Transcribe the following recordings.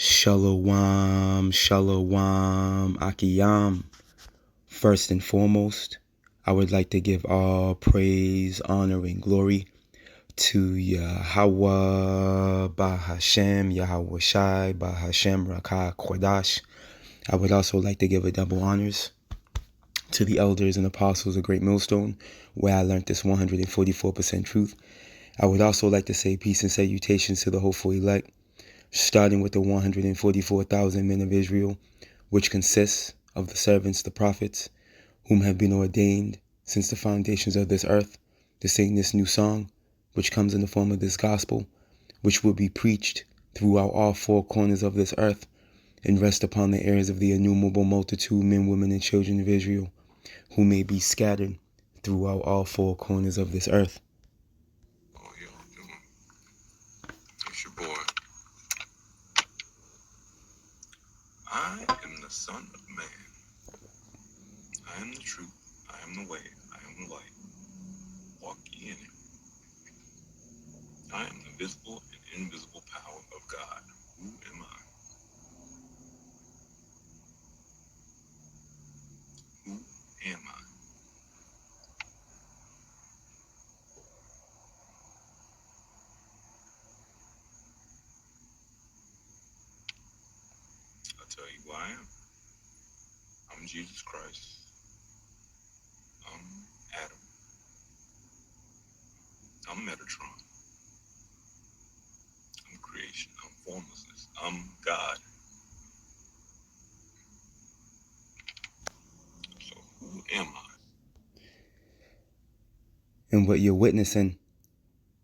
Shalom, shalom, akiyam. First and foremost, I would like to give all praise, honor, and glory to YAHAWAH, Bahashem, Yahawah Shai, Bahashem, Rakah, Kodash. I would also like to give a double honors to the elders and apostles of Great Millstone, where I learned this 144% truth. I would also like to say peace and salutations to the hopeful elect, starting with the 144,000 men of Israel, which consists of the servants, the prophets, whom have been ordained since the foundations of this earth to sing this new song, which comes in the form of this gospel, which will be preached throughout all four corners of this earth and rest upon the ears of the innumerable multitude, men, women, and children of Israel, who may be scattered throughout all four corners of this earth. Oh, yo, it's your boy. I am the Son of Man. I am the truth. I am the way. I am the light. Walk ye in it. I am the visible and invisible power of God. Who am I? Who am I? I'll tell you who I am. I'm Jesus Christ. I'm Adam. I'm Metatron. I'm creation. I'm formlessness. I'm God. So who am I? And what you're witnessing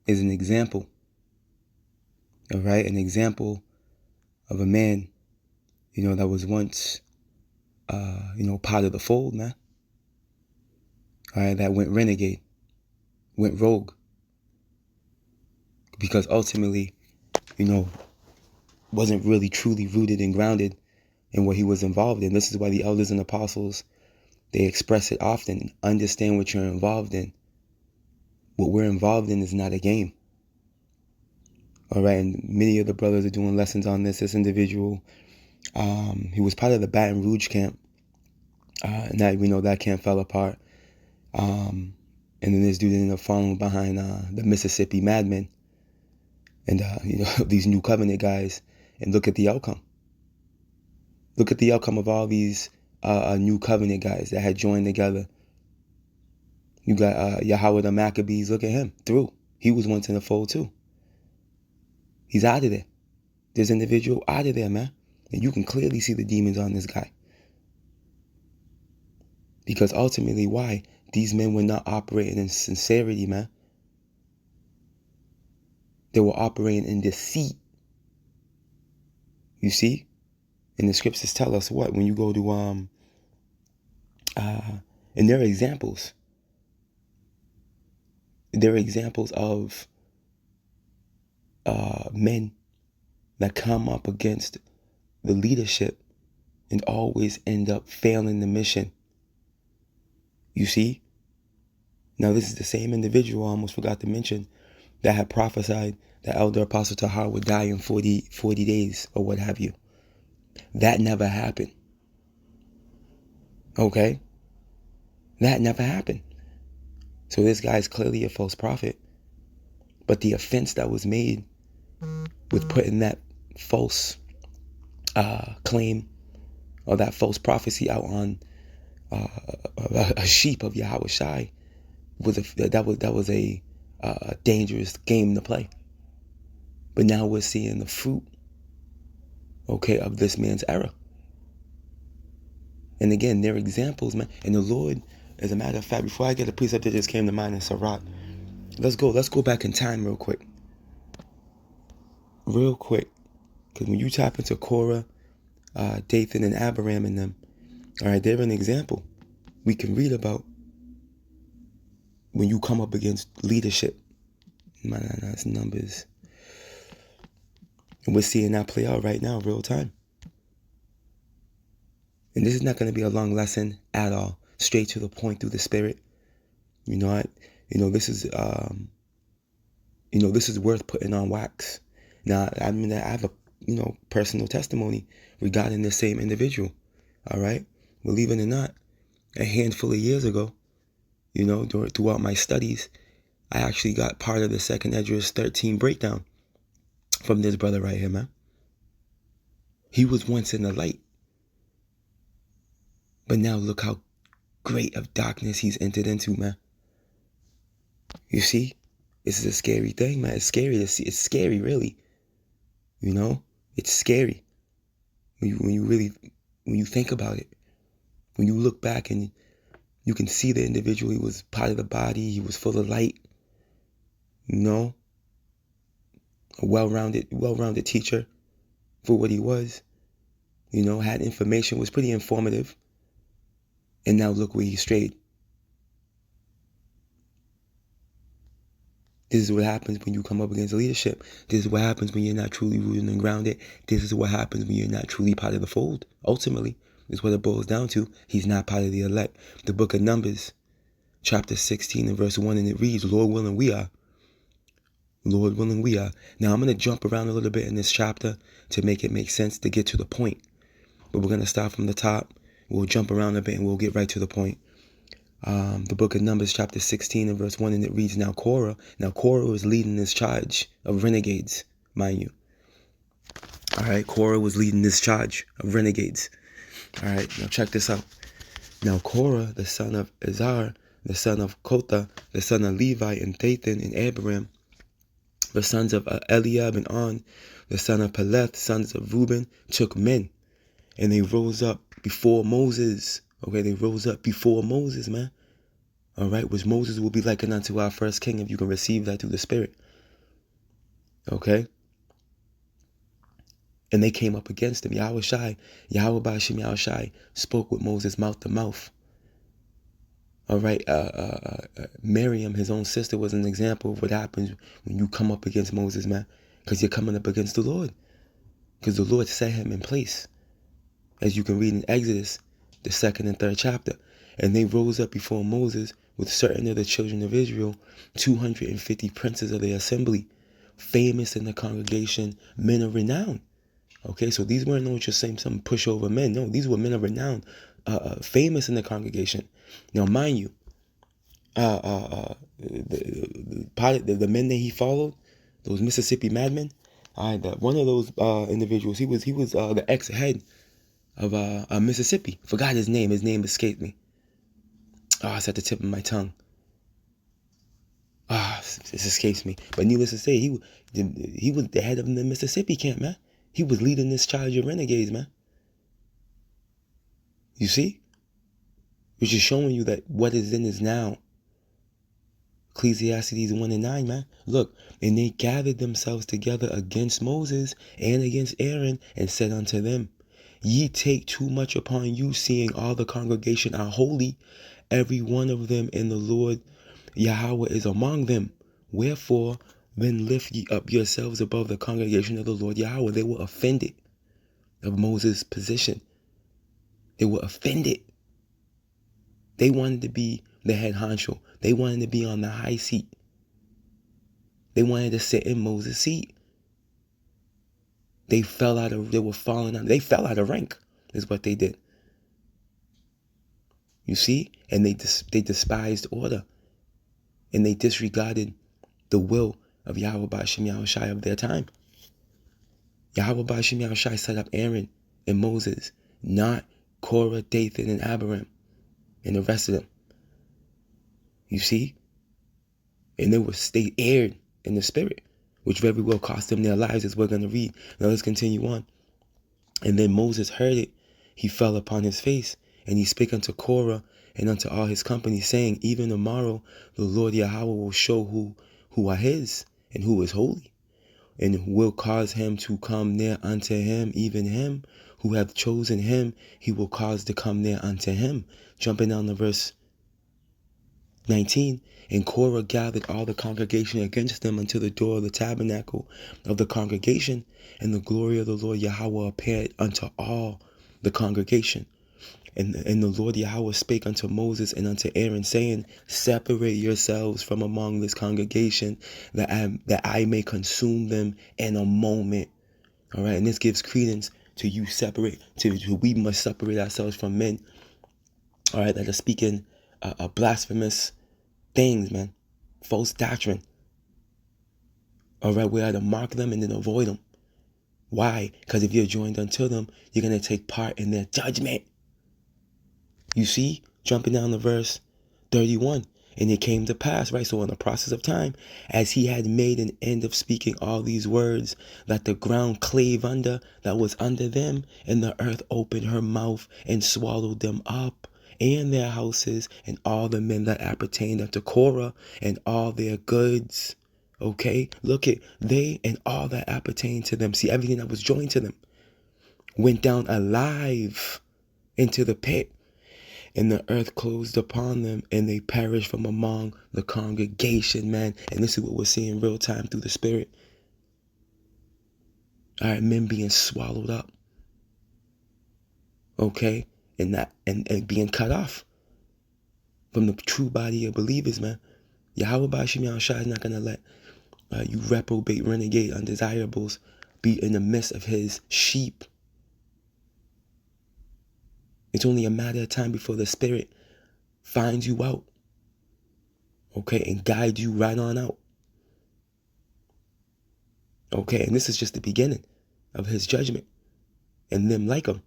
is an example, all right? An example of a man, that was once, part of the fold, man. All right, that went renegade, went rogue. Because ultimately, wasn't really truly rooted and grounded in what he was involved in. This is why the elders and apostles, they express it often. Understand what you're involved in. What we're involved in is not a game. All right, and many of the brothers are doing lessons on this. This individual, he was part of the Baton Rouge camp. And that we know that camp fell apart. And then this dude ended up following behind the Mississippi Madmen and these new covenant guys. And look at the outcome. Look at the outcome of all these new covenant guys that had joined together. You got YAHAWAH the Maccabees. Look at him. Through. He was once in the fold too. He's out of there. This individual out of there, man. And you can clearly see the demons on this guy. Because ultimately, why? These men were not operating in sincerity, man. They were operating in deceit. You see? And the scriptures tell us what? When you go to, and there are examples. There are examples of men that come up against the leadership and always end up failing the mission. You see? Now, this is the same individual, I almost forgot to mention, that had prophesied that Elder Apostle Tahar would die in 40 days or what have you. That never happened. Okay? That never happened. So this guy is clearly a false prophet. But the offense that was made with putting that false claim or that false prophecy out on a sheep of Yahawah Shai was a dangerous game to play. But now we're seeing the fruit, of this man's error. And again, they're examples, man. And the Lord, as a matter of fact, before I get a precept that just came to mind in Sirach, let's go back in time real quick. Because when you tap into Korah, Dathan, and Abiram and them, all right, they're an example we can read about when you come up against leadership. That's Numbers. And we're seeing that play out right now, real time. And this is not going to be a long lesson at all. Straight to the point through the spirit. This is worth putting on wax. Now, I have personal testimony regarding the same individual. All right. Believe it or not, a handful of years ago, throughout my studies, I actually got part of the Second Esdras 13 breakdown from this brother right here, man. He was once in the light, but now look how great of darkness he's entered into, man. You see, this is a scary thing, man. It's scary to see. It's scary, really. It's scary when you think about it. When you look back and you can see the individual, he was part of the body. He was full of light. A well-rounded teacher for what he was. Had information, was pretty informative. And now look where he strayed. This is what happens when you come up against leadership. This is what happens when you're not truly rooted and grounded. This is what happens when you're not truly part of the fold. Ultimately, is what it boils down to. He's not part of the elect. The book of Numbers, chapter 16 and verse 1, and it reads, Lord willing, we are. Lord willing, we are. Now, I'm going to jump around a little bit in this chapter to make it make sense, to get to the point. But we're going to start from the top. We'll jump around a bit and we'll get right to the point. The book of Numbers, chapter 16 and verse 1, and it reads, Now Korah was leading this charge of renegades, mind you. All right, Korah was leading this charge of renegades. All right, now check this out. Now Korah, the son of Izhar, the son of Kotha, the son of Levi, and Dathan, and Abiram, the sons of Eliab and On, the son of Peleth, sons of Reuben, took men, and they rose up before Moses. Okay, they rose up before Moses, man. All right, which Moses will be likened unto our first king if you can receive that through the Spirit. Okay? And they came up against him. Yahweh Bashim Yahushai spoke with Moses mouth to mouth. All right, Miriam, his own sister, was an example of what happens when you come up against Moses, man. Because you're coming up against the Lord. Because the Lord set him in place. As you can read in Exodus, the 2nd and 3rd chapter. And they rose up before Moses with certain of the children of Israel, 250 princes of the assembly, famous in the congregation, men of renown. Okay, so these weren't no just saying some pushover men. No, these were men of renown, famous in the congregation. Now, mind you, the men that he followed, those Mississippi madmen, one of those individuals, he was the ex-head of Mississippi. Forgot his name. His name escaped me. It's at the tip of my tongue. It escapes me. But needless to say, he was the head of the Mississippi camp, man. He was leading this charge of renegades, man. You see? Which is showing you that what is in is now. Ecclesiastes 1 and 9, man. Look, and they gathered themselves together against Moses and against Aaron and said unto them, Ye take too much upon you, seeing all the congregation are holy, every one of them, and the Lord Yahawah is among them. Wherefore, then lift ye up yourselves above the congregation of the Lord Yahawah. They were offended of Moses' position. They were offended. They wanted to be the head honcho. They wanted to be on the high seat. They wanted to sit in Moses' seat. They fell out of rank, is what they did. You see? And they despised order. And they disregarded the will of Yahweh Bashim Yahushai of their time. Yahweh Bashim Yahushai set up Aaron and Moses, not Korah, Dathan, and Abiram, and the rest of them. You see? And they erred in the spirit, which very well cost them their lives, as we're going to read. Now let's continue on. And then Moses heard it. He fell upon his face, and he spake unto Korah and unto all his company, saying, Even tomorrow the Lord Yahweh will show who are his, and who is holy, and will cause him to come near unto him, even him who hath chosen him, he will cause to come near unto him. Jumping down to verse 19, and Korah gathered all the congregation against them unto the door of the tabernacle of the congregation, and the glory of the Lord Yahweh appeared unto all the congregation. And the Lord Yahweh spake unto Moses and unto Aaron, saying, Separate yourselves from among this congregation, that I may consume them in a moment. All right, and this gives credence to you we must separate ourselves from men, all right, that are speaking blasphemous things, man, false doctrine. All right, we are to mark them and then avoid them. Why? Because if you're joined unto them, you're going to take part in their judgment. You see, jumping down to verse 31. And it came to pass, right? So in the process of time, as he had made an end of speaking all these words, that the ground clave under, that was under them, and the earth opened her mouth and swallowed them up, and their houses, and all the men that appertained unto Korah, and all their goods. Okay, look at they and all that appertained to them. See, everything that was joined to them went down alive into the pit. And the earth closed upon them, and they perished from among the congregation, man. And this is what we're seeing real time through the Spirit. All right, men being swallowed up. Okay, and being cut off from the true body of believers, man. YAHAWAH Bashim Yahushua is not gonna let you reprobate, renegade, undesirables be in the midst of his sheep. It's only a matter of time before the Spirit finds you out, okay, and guides you right on out. Okay, and this is just the beginning of his judgment and them like him.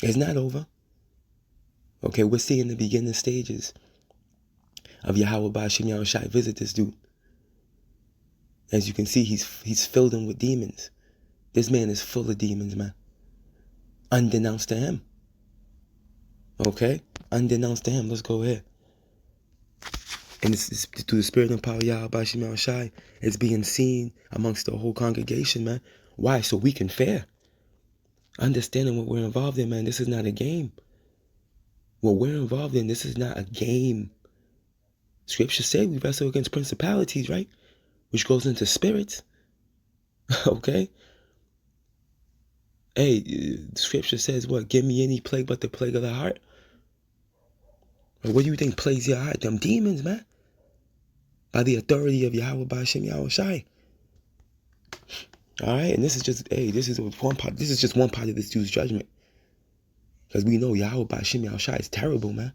It's not over. Okay, we're seeing the beginning stages of YAHAWAH Bashim Yahushua visit this dude. As you can see, he's filled in with demons. This man is full of demons, man. Undenounced to him. Okay? Undenounced to him. Let's go here. And it's through the Spirit and power of YAHAWAH Bashim Yahushua, it's being seen amongst the whole congregation, man. Why? So we can fare. Understanding what we're involved in, man. This is not a game. What we're involved in, this is not a game. Scripture say we wrestle against principalities, right? Which goes into spirits. Okay? Hey, the scripture says what? Give me any plague but the plague of the heart. What do you think plagues your heart? Them demons, man. By the authority of YAHAWAH Bashim Yahushua. All right, and this is just, hey, this is one part. This is just one part of this dude's judgment, because we know YAHAWAH Bashim Yahushua is terrible, man.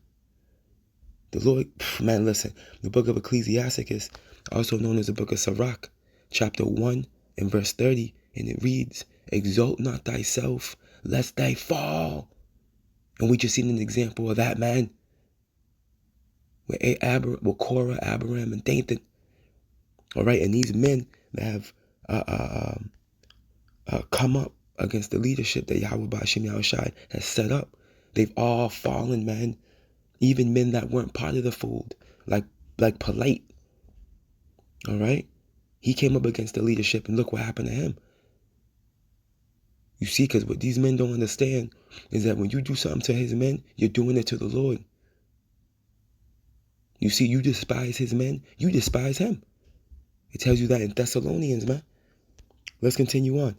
The Lord, man, listen. The book of Ecclesiasticus, also known as the book of Sirach, chapter 1 and verse 30, and it reads, "Exalt not thyself, lest thy fall." And we just seen an example of that, man. With Korah, Abiram, and Dathan. All right, and these men that have come up against the leadership that YAHAWAH Bashim Yahushua has set up, they've all fallen, man. Even men that weren't part of the fold, like Polite. All right, he came up against the leadership, and look what happened to him. You see, because what these men don't understand is that when you do something to his men, you're doing it to the Lord. You see, you despise his men, you despise him. It tells you that in Thessalonians, man. Let's continue on.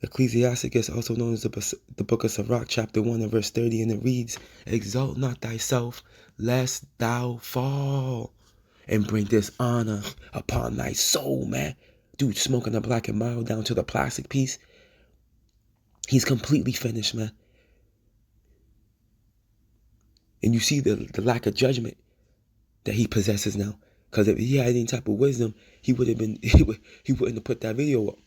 Ecclesiasticus, also known as the book of Sirach, chapter 1 and verse 30, and it reads, "Exalt not thyself, lest thou fall, and bring dishonor upon thy soul," man. Dude, smoking a black and mild down to the plastic piece. He's completely finished, man. And you see the lack of judgment that he possesses now. Because if he had any type of wisdom, he would have been he wouldn't have put that video up.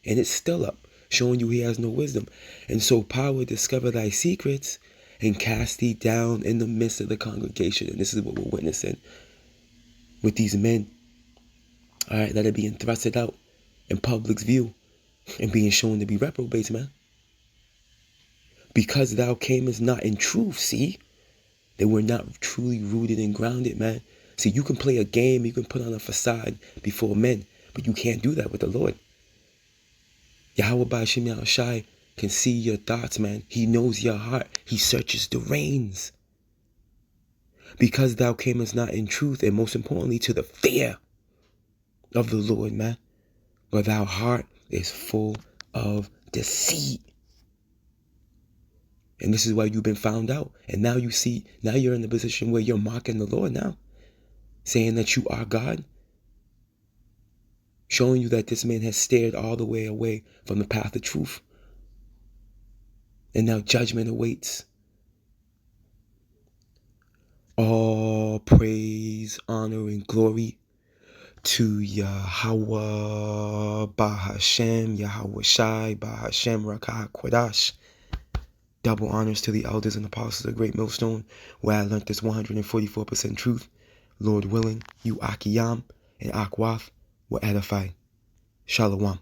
And it's still up, showing you he has no wisdom. And so power discover thy secrets and cast thee down in the midst of the congregation. And this is what we're witnessing with these men, all right, that are being thrusted out in public's view and being shown to be reprobates, man. Because thou camest not in truth, see? They were not truly rooted and grounded, man. See, you can play a game, you can put on a facade before men, but you can't do that with the Lord. YAHAWAH Bashim Yahushua can see your thoughts, man. He knows your heart. He searches the reins. Because thou camest not in truth, and most importantly, to the fear of the Lord, man. But thou heart is full of deceit. And this is why you've been found out. And now you see, now you're in the position where you're mocking the Lord now, saying that you are God. showing you that this man has steered all the way away from the path of truth. And now judgment awaits. All praise, honor, and glory to YAHAWAH, Bahashem, Yahawah Shai, Bahashem, Rakah Kwadash. Double honors to the elders and apostles of Great Millstone, where I learned this 144% truth. Lord willing, you Akiyam and Akwath will edify. Shalom.